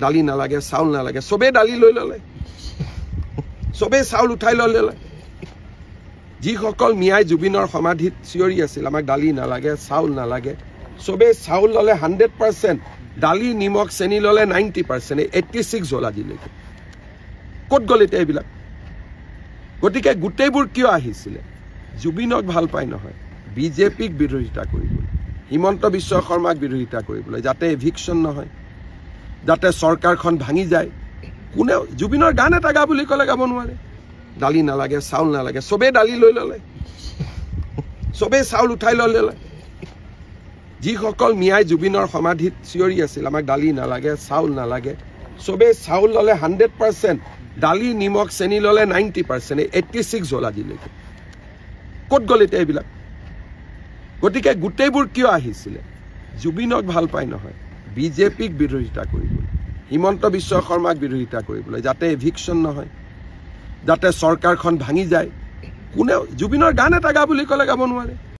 দালি নালাগে চাউল নালাগে সবে দালি লৈ ললে সবে চাউল উঠাই ললে যিসকল মিয়াই জুবিনৰ সমাধিত চিঞৰি আছিল আমাক দালি নালাগে চাউল নালাগে সবে চাউল ললে 100% দালি নিমখ চেনি ললে 90% 86 হল আজিলৈকে ক'ত গ'ল এতিয়া এইবিলাক গতিকে গোটেইবোৰ কিয় আহিছিলে জুবিনক ভাল পাই নহয় বিজেপিক বিৰোধিতা কৰিবলৈ হিমন্ত বিশ্ব শৰ্মাক বিৰোধিতা কৰিবলৈ যাতে এভিকশন নহয় যাতে চৰকাৰখন ভাঙি যায় কোনে জুবিনৰ গান এটা গা বুলি ক'লে গাব নোৱাৰে দালি নালাগে চাউল নালাগে সবে দালি লৈ ললে সবে চাউল উঠাই ললে যিসকল মিয়াই জুবিনৰ সমাধিত চিঞৰি আছিল আমাক দালি নালাগে চাউল নালাগে সবে চাউল ললে 100% দালি নিমখ চেনি ললে 90% 86 হল আজিলৈকে ক'ত গ'ল এতিয়া এইবিলাক গতিকে গোটেইবোৰ কিয় আহিছিলে জুবিনক ভাল পাই নহয় বিজেপিক বিৰোধিতা কৰিবলৈ হিমন্ত বিশ্ব শৰ্মাক বিৰোধিতা কৰিবলৈ যাতে এভিকশন নহয় যাতে চৰকাৰখন ভাঙি যায় কোনে জুবিনৰ গান এটা গা বুলি ক'লে গাব নোৱাৰে